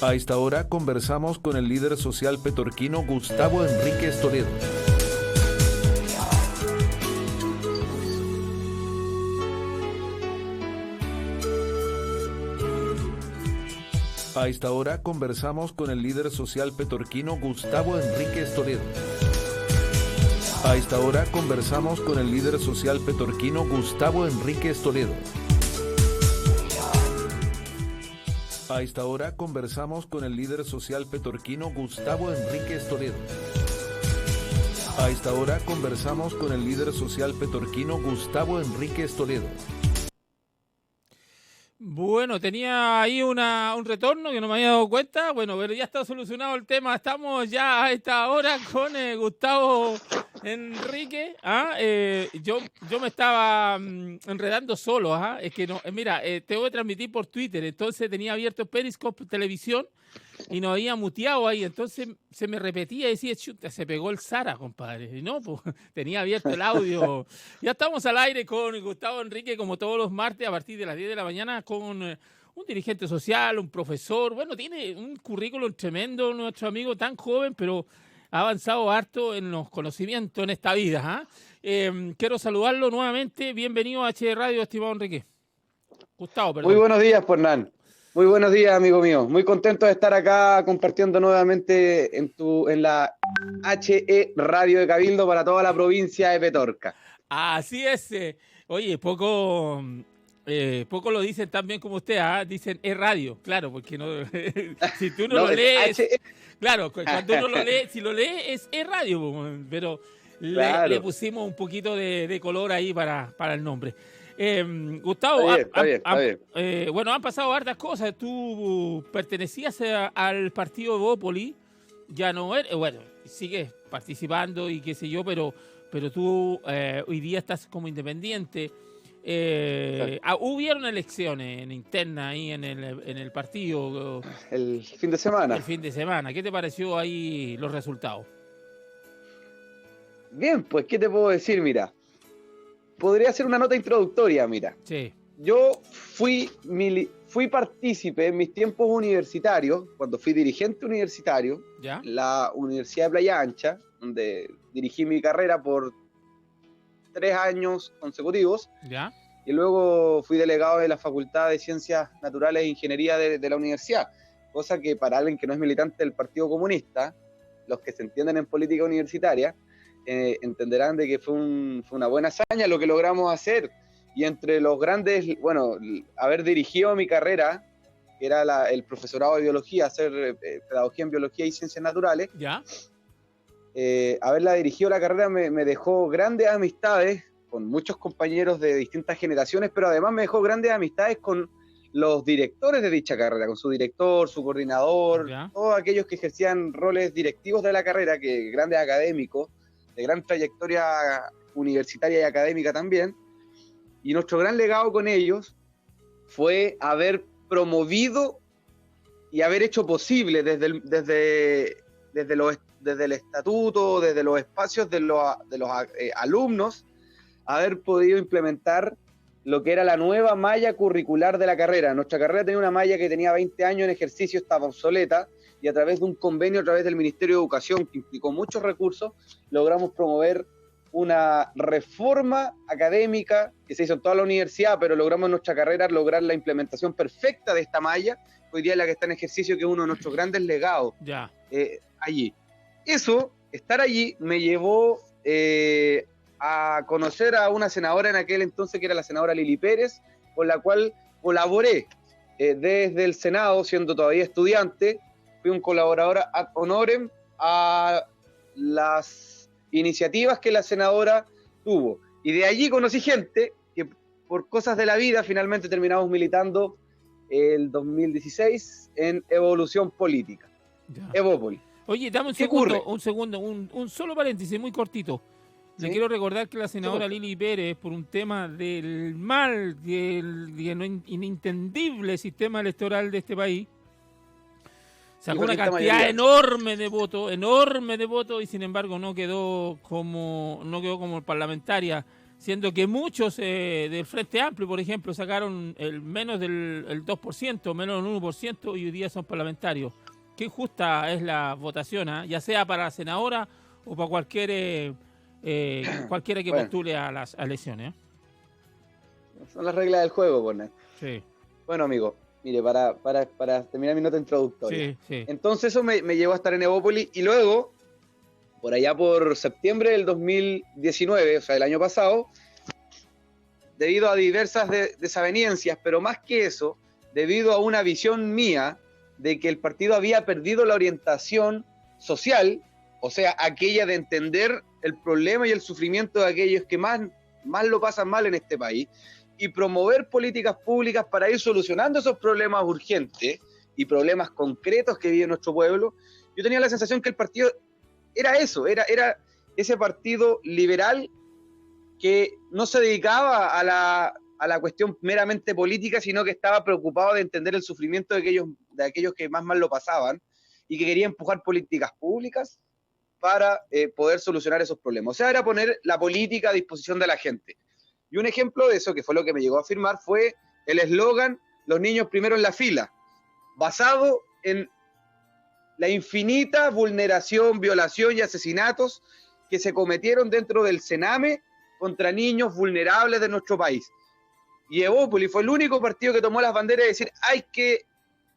A esta hora conversamos con el líder social petorquino Gustavo Enríquez Toledo. A esta hora conversamos con el líder social petorquino Gustavo Enríquez Toledo. A esta hora conversamos con el líder social petorquino Gustavo Enríquez Toledo. A esta hora conversamos con el líder social petorquino Gustavo Enríquez Toledo. A esta hora conversamos con el líder social petorquino Gustavo Enríquez Toledo. Bueno, tenía ahí un retorno que no me había dado cuenta. Bueno, pero ya está solucionado el tema. Estamos ya a esta hora con Gustavo Enrique. Yo me estaba enredando solo. Es que no, mira, tengo que transmitir por Twitter. Entonces tenía abierto Periscope Televisión y nos había muteado ahí. Entonces se me repetía y decía, chuta, se pegó el Sara, compadre. Y no, pues tenía abierto el audio. Ya estamos al aire con Gustavo Enrique, como todos los martes, a partir de las 10 de la mañana, con un dirigente social, un profesor. Bueno, tiene un currículum tremendo, nuestro amigo tan joven, pero ha avanzado harto en los conocimientos en esta vida. Quiero saludarlo nuevamente. Bienvenido a HD Radio, estimado Enrique. Gustavo, perdón. Muy buenos días, Hernán. Muy buenos días, amigo mío. Muy contento de estar acá compartiendo nuevamente en la HE Radio de Cabildo para toda la provincia de Petorca. Así es. Oye, poco lo dicen tan bien como usted, dicen radio, claro, porque no, si tú no lo lees, claro, cuando uno lo lee, si lo lee es radio, pero claro, le pusimos un poquito de color ahí para el nombre. Gustavo, está bien. Bueno, han pasado hartas cosas. Tú pertenecías al partido Evópoli, ya no eres, bueno, sigues participando y qué sé yo, pero tú hoy día estás como independiente. Hubieron elecciones internas ahí en el partido. El fin de semana. El fin de semana. ¿Qué te pareció ahí los resultados? Bien, pues, ¿qué te puedo decir? Mira, podría ser una nota introductoria, mira. Sí. Yo fui partícipe en mis tiempos universitarios, cuando fui dirigente universitario, ¿ya? En la Universidad de Playa Ancha, donde dirigí mi carrera por 3 años consecutivos. ¿Ya? Y luego fui delegado de la Facultad de Ciencias Naturales e Ingeniería de la universidad, cosa que para alguien que no es militante del Partido Comunista, los que se entienden en política universitaria, entenderán de que fue una buena hazaña lo que logramos hacer. Y entre los grandes, bueno, haber dirigido mi carrera, que era el profesorado de biología, hacer pedagogía en biología y ciencias naturales, ¿ya? Haberla dirigido la carrera me dejó grandes amistades con muchos compañeros de distintas generaciones, pero además me dejó grandes amistades con los directores de dicha carrera, con su director, su coordinador, ¿ya? Todos aquellos que ejercían roles directivos de la carrera, que grandes académicos, de gran trayectoria universitaria y académica también. Y nuestro gran legado con ellos fue haber promovido y haber hecho posible desde el estatuto, desde los espacios de los alumnos, haber podido implementar lo que era la nueva malla curricular de la carrera. Nuestra carrera tenía una malla que tenía 20 años en ejercicio, estaba obsoleta, y a través de un convenio, a través del Ministerio de Educación, que implicó muchos recursos, logramos promover una reforma académica que se hizo en toda la universidad, pero logramos en nuestra carrera lograr la implementación perfecta de esta malla, hoy día es la que está en ejercicio, que es uno de nuestros grandes legados. Ya. Allí. Eso, estar allí, me llevó a conocer a una senadora en aquel entonces, que era la senadora Lili Pérez, con la cual colaboré desde el Senado, siendo todavía estudiante. Fui un colaborador ad honorem a las iniciativas que la senadora tuvo. Y de allí conocí gente que por cosas de la vida finalmente terminamos militando el 2016 en Evolución Política. Ya. Evópoli. Oye, dame un solo paréntesis muy cortito. Le quiero recordar que la senadora Lili Pérez, por un tema del mal, del inintendible sistema electoral de este país, sacó una cantidad enorme de votos, y sin embargo no quedó como parlamentaria siendo que muchos del Frente Amplio, por ejemplo, sacaron menos del 2%, menos del 1%, y hoy día son parlamentarios. Qué injusta es la votación, ¿eh? Ya sea para la senadora o para cualquiera que Bueno, postule a las elecciones. son las reglas del juego, pues. Sí, Bueno, amigo, mire, para terminar mi nota introductoria. sí, sí. Entonces eso me llevó a estar en Evópolis y luego, por allá por septiembre del 2019, o sea, el año pasado, debido a diversas desavenencias, pero más que eso, debido a una visión mía de que el partido había perdido la orientación social, o sea, aquella de entender el problema y el sufrimiento de aquellos que más lo pasan mal en este país, y promover políticas públicas para ir solucionando esos problemas urgentes y problemas concretos que vive nuestro pueblo. Yo tenía la sensación que el partido era eso, era ese partido liberal que no se dedicaba a la cuestión meramente política, sino que estaba preocupado de entender el sufrimiento de aquellos que más mal lo pasaban y que quería empujar políticas públicas para poder solucionar esos problemas. O sea, era poner la política a disposición de la gente. Y un ejemplo de eso, que fue lo que me llegó a firmar, fue el eslogan "Los niños primero en la fila", basado en la infinita vulneración, violación y asesinatos que se cometieron dentro del Sename contra niños vulnerables de nuestro país. Y Evópolis fue el único partido que tomó las banderas de decir: hay que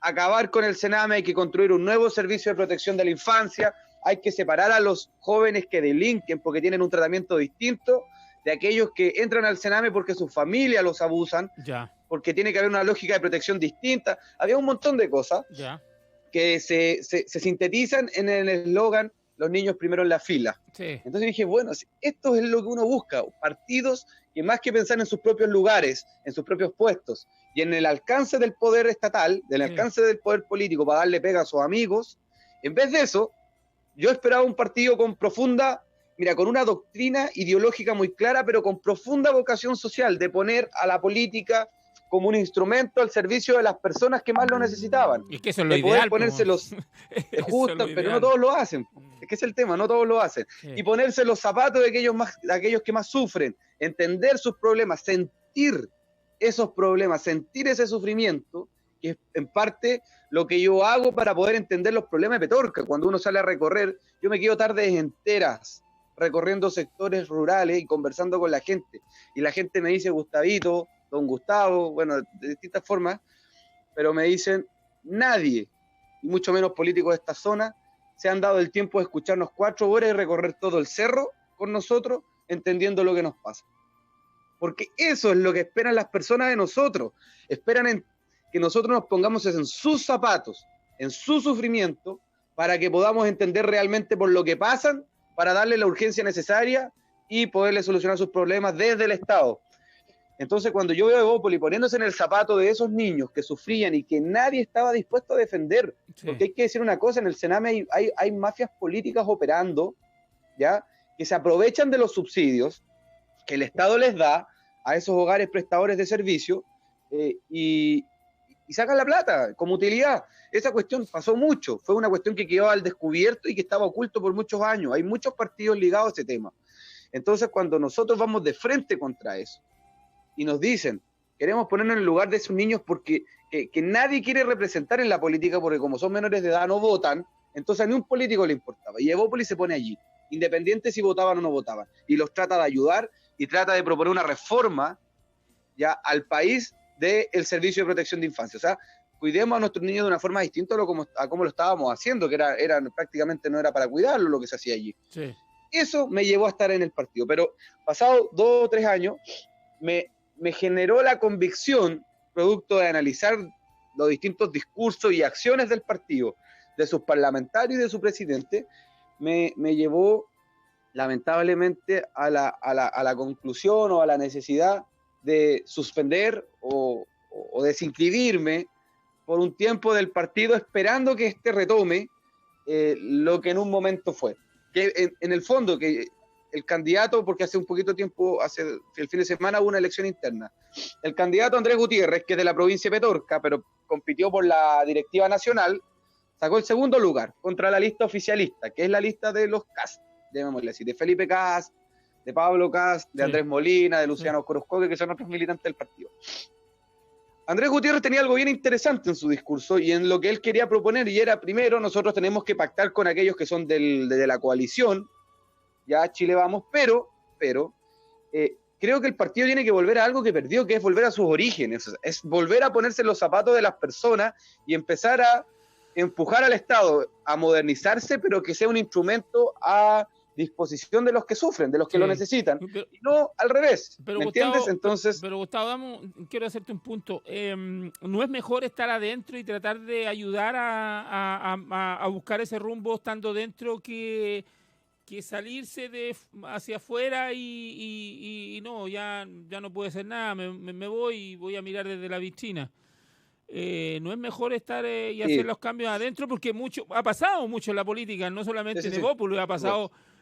acabar con el Sename, hay que construir un nuevo servicio de protección de la infancia, hay que separar a los jóvenes que delinquen porque tienen un tratamiento distinto de aquellos que entran al Sename porque sus familias los abusan, Ya, porque tiene que haber una lógica de protección distinta. Había un montón de cosas ya. que se sintetizan en el eslogan "Los niños primero en la fila". Sí, Entonces dije, bueno, esto es lo que uno busca, partidos que más que pensar en sus propios lugares, en sus propios puestos y en el alcance del poder estatal, del Sí. alcance del poder político para darle pega a sus amigos, en vez de eso, yo esperaba un partido con una doctrina ideológica muy clara, pero con profunda vocación social, de poner a la política como un instrumento al servicio de las personas que más lo necesitaban, es que eso es lo de poder ideal. ponérselos Eso es justo, lo pero no ideal. todos lo hacen. Es que es el tema, no todos lo hacen. Sí. Y ponerse los zapatos de aquellos que más sufren, entender sus problemas, sentir esos problemas, sentir ese sufrimiento, que es en parte lo que yo hago para poder entender los problemas de Petorca. Cuando uno sale a recorrer, yo me quedo tardes enteras recorriendo sectores rurales y conversando con la gente. Y la gente me dice: Gustavito, don Gustavo, bueno, de distintas formas, pero me dicen: nadie, y mucho menos políticos de esta zona, se han dado el tiempo de escucharnos 4 horas y recorrer todo el cerro con nosotros, entendiendo lo que nos pasa. Porque eso es lo que esperan las personas de nosotros. Esperan que nosotros nos pongamos en sus zapatos, en su sufrimiento, para que podamos entender realmente por lo que pasan, para darle la urgencia necesaria y poderle solucionar sus problemas desde el Estado. Entonces, cuando yo veo a Evópolis poniéndose en el zapato de esos niños que sufrían y que nadie estaba dispuesto a defender, Sí. porque hay que decir una cosa: en el Sename hay mafias políticas operando, ¿ya?, que se aprovechan de los subsidios que el Estado les da a esos hogares prestadores de servicio y sacan la plata como utilidad. Esa cuestión pasó mucho, fue una cuestión que quedó al descubierto y que estaba oculto por muchos años. Hay muchos partidos ligados a ese tema. Entonces, cuando nosotros vamos de frente contra eso y nos dicen: queremos ponernos en el lugar de esos niños porque que nadie quiere representar en la política, porque como son menores de edad no votan, entonces a ni un político le importaba. Y Evópolis se pone allí, independiente si votaban o no votaban, y los trata de ayudar y trata de proponer una reforma ya al país del servicio de protección de infancia. O sea, cuidemos a nuestros niños de una forma distinta a como lo estábamos haciendo, que era prácticamente no era para cuidarlo lo que se hacía allí. Sí. Eso me llevó a estar en el partido, pero pasado 2 o 3 años me generó la convicción, producto de analizar los distintos discursos y acciones del partido, de sus parlamentarios y de su presidente, me llevó lamentablemente a la conclusión o a la necesidad de suspender o desinscribirme por un tiempo del partido, esperando que este retome lo que en un momento fue. Que en el fondo, que el candidato, porque hace un poquito tiempo, el fin de semana hubo una elección interna, el candidato Andrés Gutiérrez, que es de la provincia de Petorca, pero compitió por la directiva nacional, sacó el segundo lugar contra la lista oficialista, que es la lista de los Kast, llamémosle así, de Felipe Kast, de Pablo Kast, de Sí. Andrés Molina, de Luciano Coroscoque, que son otros militantes del partido. Andrés Gutiérrez tenía algo bien interesante en su discurso y en lo que él quería proponer, y era, primero, nosotros tenemos que pactar con aquellos que son de la coalición, ya Chile Vamos, pero creo que el partido tiene que volver a algo que perdió, que es volver a sus orígenes, es volver a ponerse en los zapatos de las personas y empezar a empujar al Estado a modernizarse, pero que sea un instrumento a disposición de los que sufren, de los que Sí. lo necesitan, Pero- y no al revés, Pero ¿me Gustavo, entiendes? Entonces, pero Gustavo, quiero hacerte un punto. ¿No es mejor estar adentro y tratar de ayudar a buscar ese rumbo estando dentro que salirse hacia afuera y no, ya no puede ser nada, me voy y voy a mirar desde la vitrina? ¿No es mejor estar y sí, hacer los cambios adentro? Porque ha pasado mucho en la política, no solamente sí, en sí, Evópolis,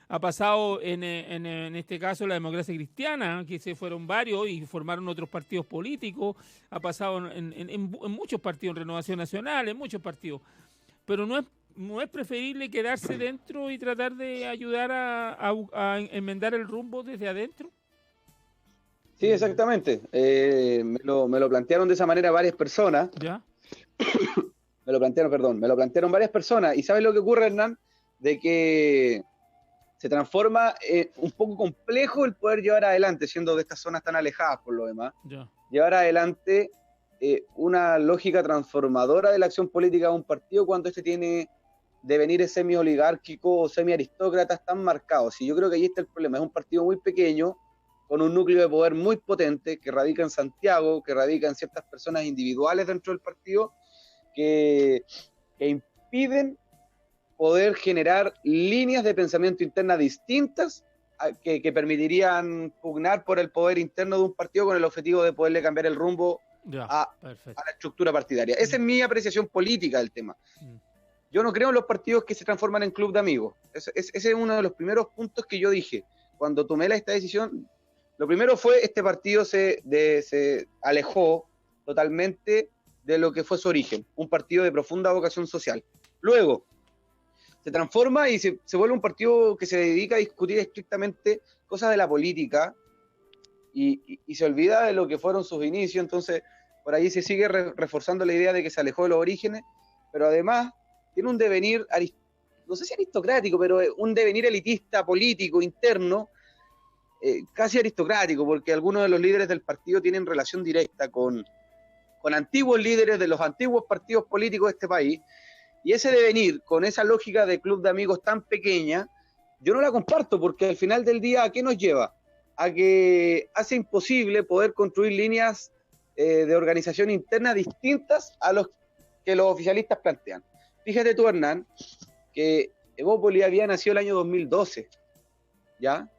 ha pasado en este caso la democracia cristiana, que se fueron varios y formaron otros partidos políticos, ha pasado en muchos partidos, en Renovación Nacional, en muchos partidos. Pero no es preferible quedarse dentro y tratar de ayudar a enmendar el rumbo desde adentro. sí, exactamente. Me lo plantearon de esa manera varias personas. ¿Ya? Me lo plantearon varias personas. ¿Y sabes lo que ocurre, Hernán? De que se transforma un poco complejo el poder llevar adelante, siendo de estas zonas tan alejadas por lo demás, Ya. llevar adelante una lógica transformadora de la acción política de un partido cuando este tiene devenires semi-oligárquicos o semi-aristócratas tan marcados. Y yo creo que ahí está el problema. Es un partido muy pequeño, con un núcleo de poder muy potente, que radica en Santiago, que radica en ciertas personas individuales dentro del partido, que impiden poder generar líneas de pensamiento interna distintas que permitirían pugnar por el poder interno de un partido con el objetivo de poderle cambiar el rumbo a la estructura partidaria. Esa es mi apreciación política del tema. Yo no creo en los partidos que se transforman en club de amigos. Ese es uno de los primeros puntos que yo dije cuando tomé esta decisión. Lo primero fue, este partido se alejó totalmente de lo que fue su origen, un partido de profunda vocación social. Luego, se transforma y se vuelve un partido que se dedica a discutir estrictamente cosas de la política y se olvida de lo que fueron sus inicios. Entonces, por ahí se sigue reforzando la idea de que se alejó de los orígenes, pero además tiene un devenir, no sé si aristocrático, pero un devenir elitista, político, interno, casi aristocrático, porque algunos de los líderes del partido tienen relación directa con antiguos líderes de los antiguos partidos políticos de este país, y ese devenir, con esa lógica de club de amigos tan pequeña, yo no la comparto, porque al final del día, ¿a qué nos lleva? A que hace imposible poder construir líneas de organización interna distintas a los que los oficialistas plantean. Fíjate tú, Hernán, que Evópolis había nacido el año 2012, ¿ya?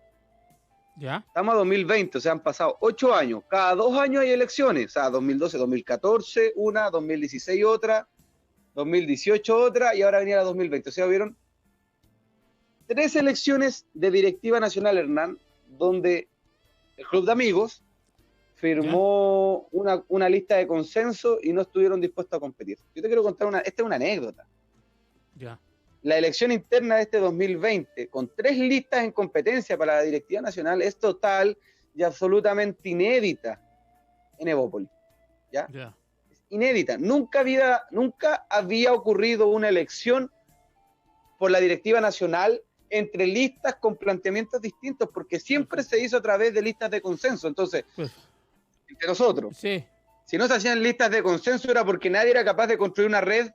¿Ya? Estamos a 2020, o sea, han pasado 8 años. Cada 2 años hay elecciones. O sea, 2012, 2014, una, 2016 otra, 2018 otra, y ahora venía la 2020. O sea, hubieron 3 elecciones de directiva nacional, Hernán, donde el Club de Amigos firmó una lista de consenso y no estuvieron dispuestos a competir. Yo te quiero contar esta es una anécdota. Ya. La elección interna de este 2020, con 3 listas en competencia para la directiva nacional, es total y absolutamente inédita en Evópolis. ¿Ya? Ya. Es inédita. Nunca había ocurrido una elección por la directiva nacional entre listas con planteamientos distintos, porque siempre se hizo a través de listas de consenso. Entonces, entre nosotros, sí. Si no se hacían listas de consenso era porque nadie era capaz de construir una red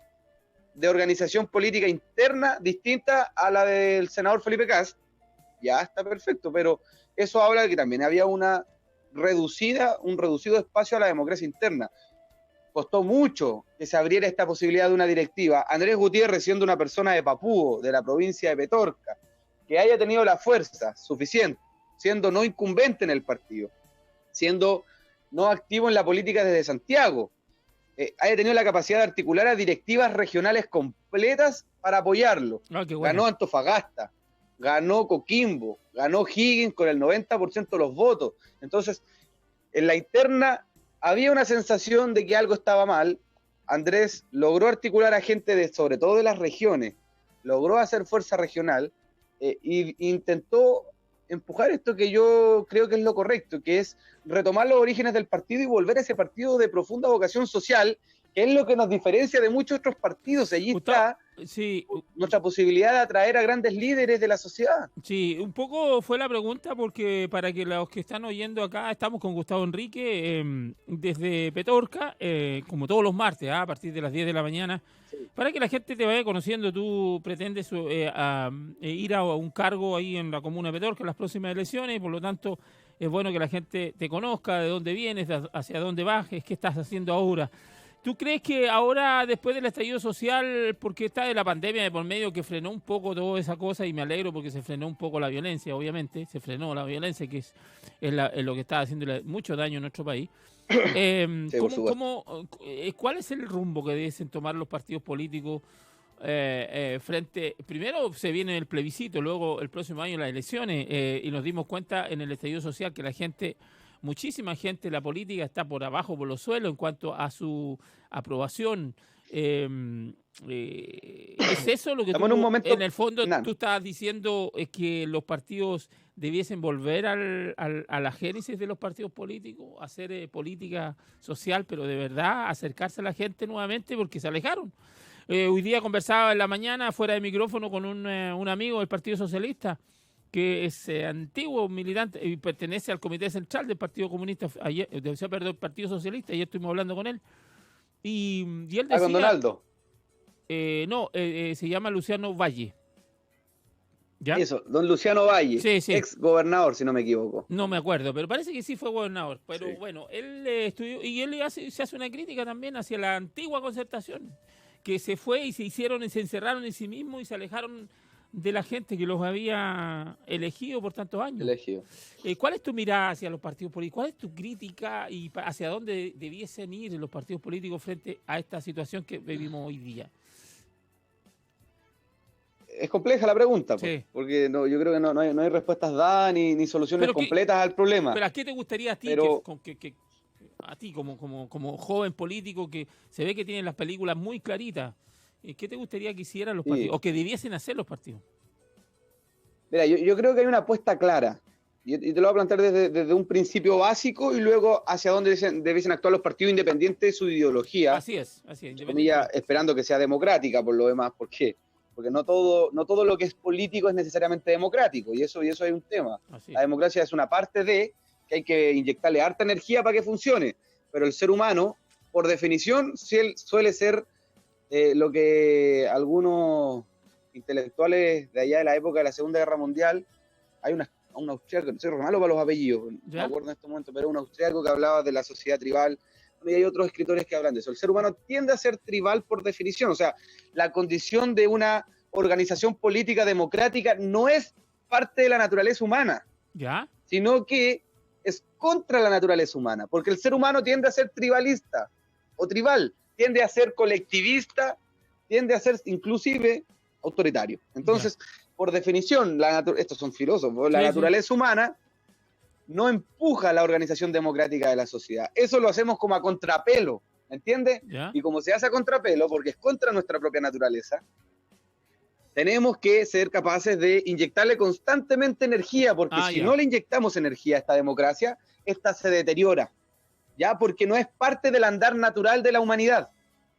de organización política interna distinta a la del senador Felipe Kast. Ya está perfecto, pero eso habla de que también había un reducido espacio a la democracia interna. Costó mucho que se abriera esta posibilidad de una directiva. Andrés Gutiérrez, siendo una persona de Papúo, de la provincia de Petorca, que haya tenido la fuerza suficiente, siendo no incumbente en el partido, siendo no activo en la política desde Santiago, haya tenido la capacidad de articular a directivas regionales completas para apoyarlo. Qué bueno. Ganó Antofagasta, ganó Coquimbo, ganó Higgins con el 90% de los votos. Entonces, en la interna había una sensación de que algo estaba mal. Andrés logró articular a gente sobre todo de las regiones, logró hacer fuerza regional e intentó empujar esto que yo creo que es lo correcto, que es retomar los orígenes del partido y volver a ese partido de profunda vocación social, que es lo que nos diferencia de muchos otros partidos. Allí Gustavo, está sí, nuestra posibilidad de atraer a grandes líderes de la sociedad. sí, un poco fue la pregunta porque para que los que están oyendo acá, estamos con Gustavo Enrique desde Petorca, como todos los martes, a partir de las 10 de la mañana. Sí. Para que la gente te vaya conociendo, tú pretendes ir a un cargo ahí en la comuna de Petorca en las próximas elecciones, y por lo tanto es bueno que la gente te conozca, de dónde vienes, hacia dónde vas, qué estás haciendo ahora. ¿Tú crees que ahora, después del estallido social, porque está de la pandemia de por medio, que frenó un poco toda esa cosa, y me alegro porque se frenó un poco la violencia, obviamente, se frenó la violencia, que es lo que está haciendo mucho daño en nuestro país? Sí, ¿Cuál es el rumbo que deben tomar los partidos políticos frente? Primero se viene el plebiscito, luego el próximo año las elecciones, y nos dimos cuenta en el estallido social que muchísima gente de la política está por abajo, por los suelos, en cuanto a su aprobación. ¿Es eso lo que tú, en un momento, en el fondo, tú estás diciendo, es que los partidos debiesen volver a la génesis de los partidos políticos, hacer política social, pero de verdad acercarse a la gente nuevamente, porque se alejaron? Hoy día conversaba en la mañana fuera de micrófono con un amigo del Partido Socialista, que es antiguo militante y pertenece al Comité Central del Partido Comunista, del Partido Socialista. Ayer estuvimos hablando con él. Y él decía... ¿Con Donaldo? Se llama Luciano Valle. ¿Ya? Eso, don Luciano Valle, sí. ex gobernador, si no me equivoco. No me acuerdo, pero parece que sí fue gobernador. Pero sí. Bueno, él estudió, y él se hace una crítica también hacia la antigua Concertación, que se fue y se encerraron en sí mismos y se alejaron de la gente que los había elegido por tantos años. ¿Cuál es tu mirada hacia los partidos políticos? ¿Cuál es tu crítica y hacia dónde debiesen ir los partidos políticos frente a esta situación que vivimos hoy día? Es compleja la pregunta, sí. Porque yo creo que no hay respuestas dadas ni soluciones completas al problema. ¿Pero a qué te gustaría a ti, a ti como joven político que se ve que tienen las películas muy claritas? ¿Qué te gustaría que hicieran los partidos? ¿O que debiesen hacer los partidos? Mira, yo creo que hay una apuesta clara. Y te lo voy a plantear desde un principio básico y luego hacia dónde debiesen actuar los partidos independientes de su ideología. Así es. Comillas, esperando que sea democrática por lo demás. ¿Por qué? Porque no todo lo que es político es necesariamente democrático. Y eso hay un tema. La democracia es una parte de que hay que inyectarle harta energía para que funcione. Pero el ser humano, por definición, suele ser... lo que algunos intelectuales de allá de la época de la Segunda Guerra Mundial, hay un austriaco, soy malo para los apellidos, no me acuerdo en este momento, pero un austriaco que hablaba de la sociedad tribal, y hay otros escritores que hablan de eso. El ser humano tiende a ser tribal por definición, o sea, la condición de una organización política democrática no es parte de la naturaleza humana, sino que es contra la naturaleza humana, porque el ser humano tiende a ser tribalista o tribal, tiende a ser colectivista, tiende a ser inclusive autoritario. Entonces, por definición, estos son filósofos, la naturaleza humana no empuja la organización democrática de la sociedad. Eso lo hacemos como a contrapelo, ¿entiendes? Y como se hace a contrapelo, porque es contra nuestra propia naturaleza, tenemos que ser capaces de inyectarle constantemente energía, porque si no le inyectamos energía a esta democracia, esta se deteriora. ¿Ya? Porque no es parte del andar natural de la humanidad.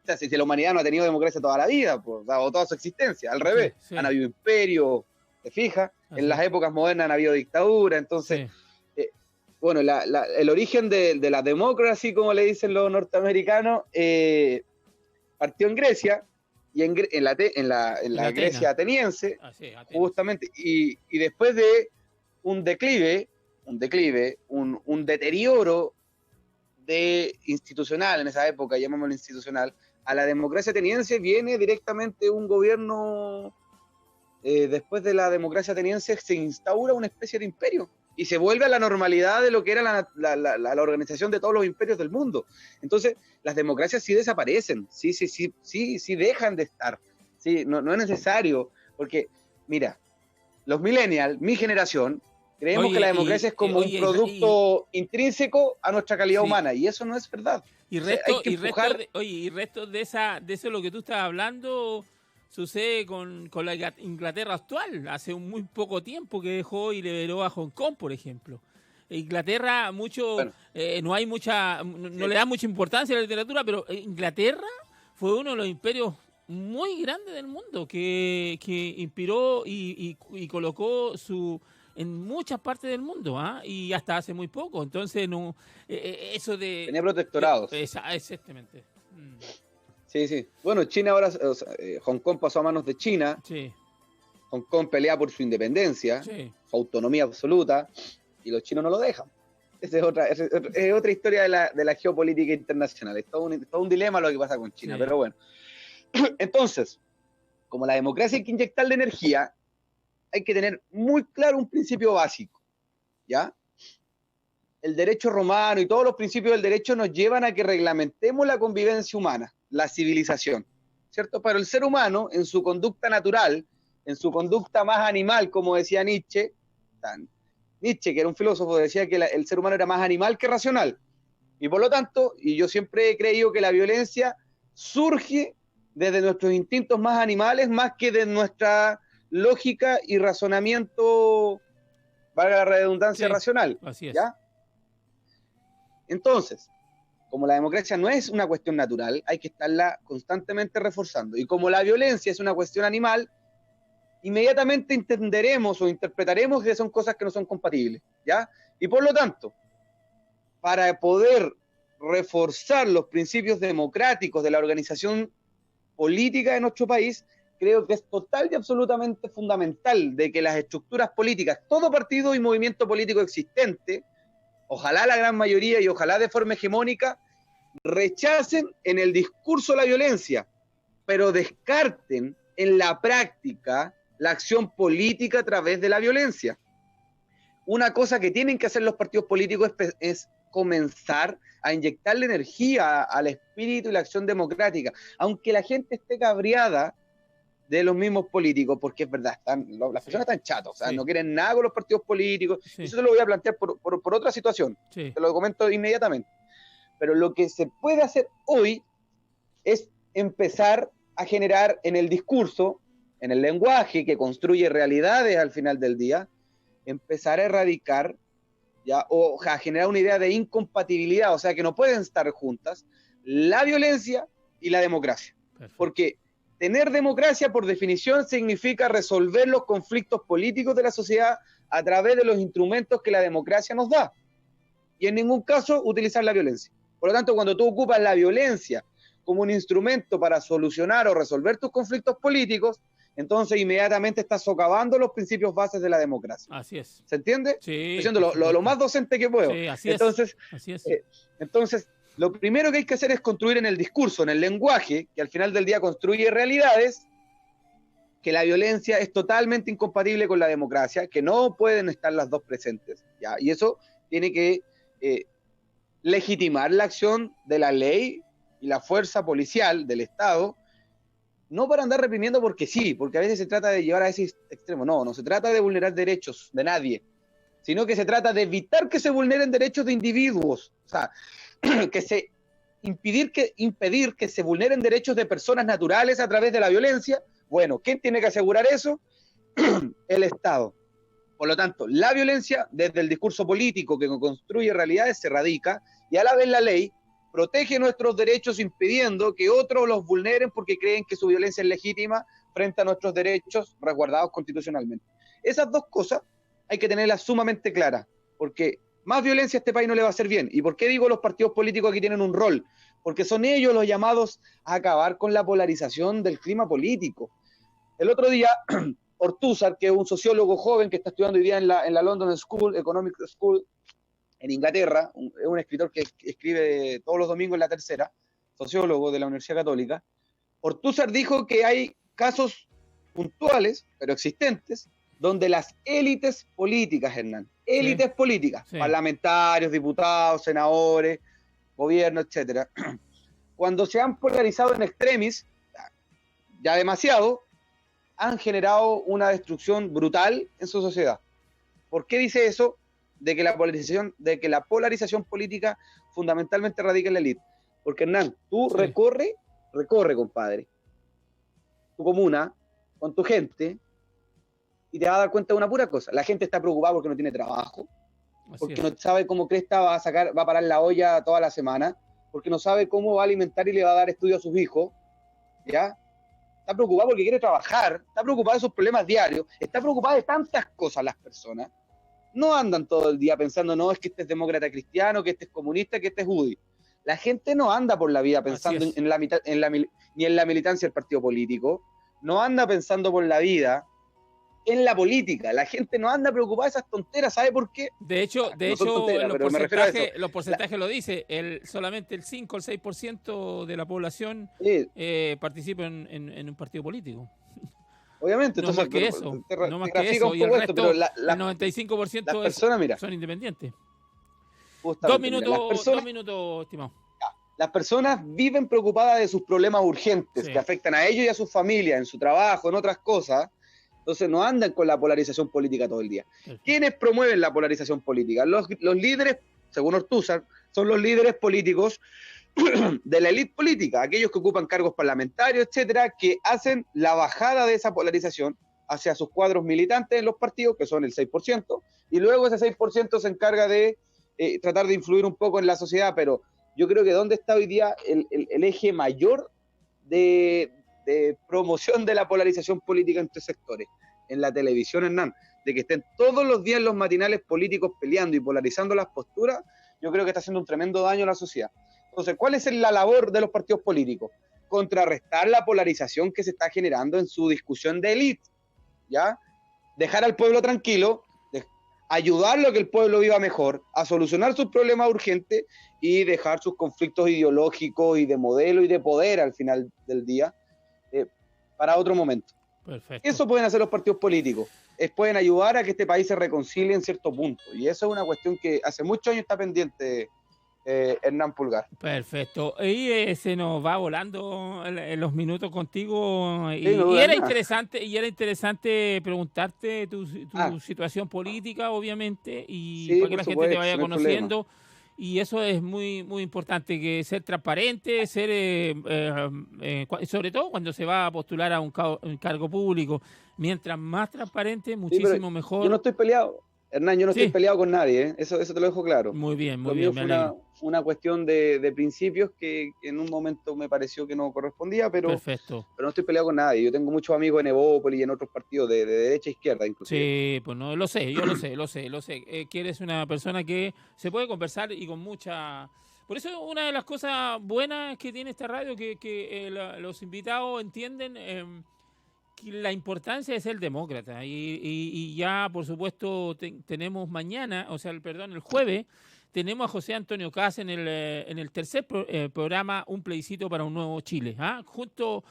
O sea, si la humanidad no ha tenido democracia toda la vida, o toda su existencia, al revés. Han habido imperios, ¿te fijas? En las épocas modernas han habido dictadura, entonces, bueno, el origen de la democracia, como le dicen los norteamericanos, partió en Grecia, y en la Grecia ateniense, justamente, y después de un declive, un deterioro institucional en esa época, llamémoslo institucional, a la democracia ateniense viene directamente un gobierno. Después de la democracia ateniense se instaura una especie de imperio y se vuelve a la normalidad de lo que era la organización de todos los imperios del mundo. Entonces las democracias sí desaparecen, sí dejan de estar, sí, no es necesario, porque mira, los millennials, mi generación, creemos que la democracia es como un producto intrínseco a nuestra calidad humana, y eso no es verdad. Y resto de eso lo que tú estás hablando sucede con la Inglaterra actual, hace muy poco tiempo que dejó y liberó a Hong Kong, por ejemplo. Inglaterra, Bueno, no hay mucha, no le da mucha importancia a la literatura, pero Inglaterra fue uno de los imperios muy grandes del mundo que inspiró y colocó en muchas partes del mundo, y hasta hace muy poco. Entonces, no, eso de... tenía protectorados. Exactamente. Sí, sí. Bueno, China ahora, o sea, Hong Kong pasó a manos de China. Sí, Hong Kong pelea por su independencia, sí. su autonomía absoluta, y los chinos no lo dejan. Esa es otra historia de la geopolítica internacional. Es todo un dilema lo que pasa con China, Sí. pero bueno. Entonces, como la democracia hay que inyectarle energía, hay que tener muy claro un principio básico, ¿ya? El derecho romano y todos los principios del derecho nos llevan a que reglamentemos la convivencia humana, la civilización, ¿cierto? Pero el ser humano, en su conducta natural, en su conducta más animal, como decía Nietzsche, Nietzsche, que era un filósofo, decía que el ser humano era más animal que racional. Y por lo tanto, y yo siempre he creído que la violencia surge desde nuestros instintos más animales, más que de nuestra lógica y razonamiento, valga la redundancia, Sí, racional. así es. ¿Ya? Entonces, como la democracia no es una cuestión natural, hay que estarla constantemente reforzando. Y como la violencia es una cuestión animal, inmediatamente entenderemos o interpretaremos que son cosas que no son compatibles, ¿ya? Y por lo tanto, para poder reforzar los principios democráticos de la organización política de nuestro país, creo que es total y absolutamente fundamental de que las estructuras políticas, todo partido y movimiento político existente, ojalá la gran mayoría y ojalá de forma hegemónica, rechacen en el discurso la violencia, pero descarten en la práctica la acción política a través de la violencia. Una cosa que tienen que hacer los partidos políticos es comenzar a inyectarle energía al espíritu y la acción democrática, aunque la gente esté cabreada de los mismos políticos, porque es verdad, las personas están chatas, o sea, Sí. no quieren nada con los partidos políticos. Sí. Eso te lo voy a plantear por otra situación, Sí. te lo comento inmediatamente. Pero lo que se puede hacer hoy es empezar a generar en el discurso, en el lenguaje que construye realidades al final del día, empezar a erradicar, ¿ya? O a generar una idea de incompatibilidad, o sea, que no pueden estar juntas la violencia y la democracia. Perfecto. Porque tener democracia, por definición, significa resolver los conflictos políticos de la sociedad a través de los instrumentos que la democracia nos da. Y en ningún caso utilizar la violencia. Por lo tanto, cuando tú ocupas la violencia como un instrumento para solucionar o resolver tus conflictos políticos, entonces inmediatamente estás socavando los principios bases de la democracia. Así es. ¿Se entiende? Sí. Estoy haciendo lo más docente que puedo. Sí, así Entonces, es. Así es. Entonces, lo primero que hay que hacer es construir en el discurso, en el lenguaje, que al final del día construye realidades, que la violencia es totalmente incompatible con la democracia, que no pueden estar las dos presentes, ¿ya? Y eso tiene que legitimar la acción de la ley y la fuerza policial del Estado, no para andar reprimiendo porque sí, porque a veces se trata de llevar a ese extremo, no se trata de vulnerar derechos de nadie, sino que se trata de evitar que se vulneren derechos de individuos, o sea, impedir que se vulneren derechos de personas naturales a través de la violencia. Bueno, ¿quién tiene que asegurar eso? El Estado. Por lo tanto, la violencia desde el discurso político que construye realidades se erradica, y a la vez la ley protege nuestros derechos impidiendo que otros los vulneren porque creen que su violencia es legítima frente a nuestros derechos resguardados constitucionalmente. Esas dos cosas hay que tenerlas sumamente claras, porque más violencia a este país no le va a hacer bien. ¿Y por qué digo los partidos políticos aquí tienen un rol? Porque son ellos los llamados a acabar con la polarización del clima político. El otro día, Ortúzar, que es un sociólogo joven que está estudiando hoy día en la London School, Economic School, en Inglaterra, es un escritor que escribe todos los domingos en La Tercera, sociólogo de la Universidad Católica. Ortúzar dijo que hay casos puntuales, pero existentes, donde las élites políticas, Hernán, élites políticas, parlamentarios, diputados, senadores, gobierno, etcétera, cuando se han polarizado en extremis, ya demasiado, han generado una destrucción brutal en su sociedad. ¿Por qué dice eso? De que la polarización política fundamentalmente radica en la élite. Porque, Hernán, tú recorre, compadre, tu comuna, con tu gente, y te vas a dar cuenta de una pura cosa. La gente está preocupada porque no tiene trabajo, porque no sabe cómo Cresta va a parar la olla toda la semana, porque no sabe cómo va a alimentar y le va a dar estudio a sus hijos, ¿ya? Está preocupada porque quiere trabajar, está preocupada de sus problemas diarios, está preocupada de tantas cosas las personas. No andan todo el día pensando, no, es que este es demócrata cristiano, que este es comunista, que este es judío. La gente no anda por la vida pensando ni en la militancia del partido político, no anda pensando por la vida en la política. La gente no anda preocupada de esas tonteras. ¿Sabe por qué? De hecho, los porcentajes lo dice. Solamente el 5 o el 6% de la población participa en un partido político. Obviamente. No más que eso. No más que eso. Y el resto, el 95% son independientes. 2 minutos, estimado. Las personas viven preocupadas de sus problemas urgentes que afectan a ellos y a sus familias, en su trabajo, en otras cosas. Entonces no andan con la polarización política todo el día. ¿Quiénes promueven la polarización política? Los líderes, según Ortúzar, son los líderes políticos de la élite política, aquellos que ocupan cargos parlamentarios, etcétera, que hacen la bajada de esa polarización hacia sus cuadros militantes en los partidos, que son el 6%, y luego ese 6% se encarga de tratar de influir un poco en la sociedad, pero yo creo que ¿dónde está hoy día el eje mayor de promoción de la polarización política entre sectores? En la televisión, Hernán, de que estén todos los días los matinales políticos peleando y polarizando las posturas, yo creo que está haciendo un tremendo daño a la sociedad. Entonces, ¿cuál es la labor de los partidos políticos? Contrarrestar la polarización que se está generando en su discusión de élite, ¿ya? Dejar al pueblo tranquilo, ayudarlo a que el pueblo viva mejor, a solucionar sus problemas urgentes y dejar sus conflictos ideológicos y de modelo y de poder al final del día para otro momento. Perfecto. Eso pueden hacer los partidos políticos. Pueden ayudar a que este país se reconcilie en cierto punto. Y eso es una cuestión que hace muchos años está pendiente, Hernán Pulgar. Perfecto. Y se nos va volando en los minutos contigo. Y era interesante preguntarte tu situación política, obviamente, y para que la gente te vaya conociendo. Y eso es muy muy importante, que ser transparente, sobre todo cuando se va a postular a un cargo público. Mientras más transparente, muchísimo mejor. Yo no estoy peleado, Hernán, estoy peleado con nadie, ¿eh? Eso te lo dejo claro. Muy bien, muy bien. Fue una cuestión de principios que en un momento me pareció que no correspondía, pero no estoy peleado con nadie. Yo tengo muchos amigos en Evópolis y en otros partidos de derecha e izquierda, inclusive. Sí, pues no, lo sé, yo lo sé. Que eres una persona que se puede conversar y con mucha... Por eso una de las cosas buenas que tiene esta radio, que los invitados entienden la importancia de ser demócrata. Y ya, por supuesto, tenemos mañana, el jueves, tenemos a José Antonio Kast en el tercer programa Un plebiscito para un nuevo Chile, junto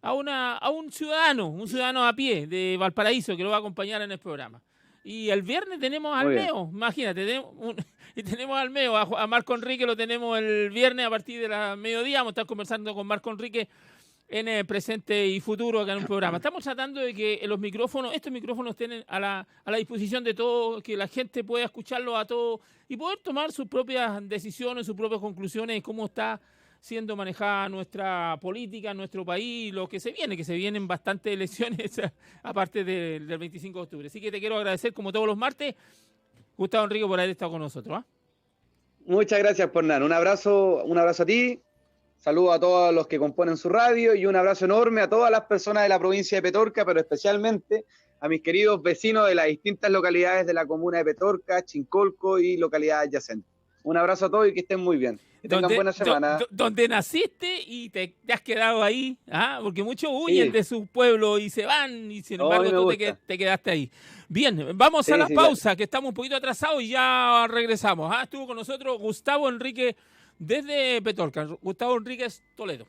a un ciudadano a pie de Valparaíso que lo va a acompañar en el programa. Y el viernes tenemos al Meo, imagínate, tenemos al Meo, a Marco Enrique lo tenemos el viernes a partir de la mediodía. Vamos a estar conversando con Marco Enrique en el presente y futuro acá en un programa. Estamos tratando de que estos micrófonos estén a la disposición de todos, que la gente pueda escucharlo a todos y poder tomar sus propias decisiones, sus propias conclusiones de cómo está siendo manejada nuestra política en nuestro país, lo que se vienen bastantes elecciones aparte del 25 de octubre. Así que te quiero agradecer como todos los martes, Gustavo Enrique, por haber estado con nosotros. Muchas gracias, Hernán. Un abrazo a ti. Saludos a todos los que componen su radio y un abrazo enorme a todas las personas de la provincia de Petorca, pero especialmente a mis queridos vecinos de las distintas localidades de la comuna de Petorca, Chincolco y localidades adyacentes. Un abrazo a todos y que estén muy bien. Que tengan buena semana. Donde naciste y te has quedado ahí, porque muchos huyen de su pueblo y se van, y sin embargo tú te quedaste ahí. Bien, vamos a la pausa, que estamos un poquito atrasados y ya regresamos. Estuvo con nosotros Gustavo Enrique desde Petorca, Gustavo Enríquez Toledo.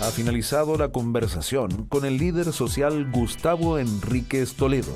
Ha finalizado la conversación con el líder social Gustavo Enríquez Toledo.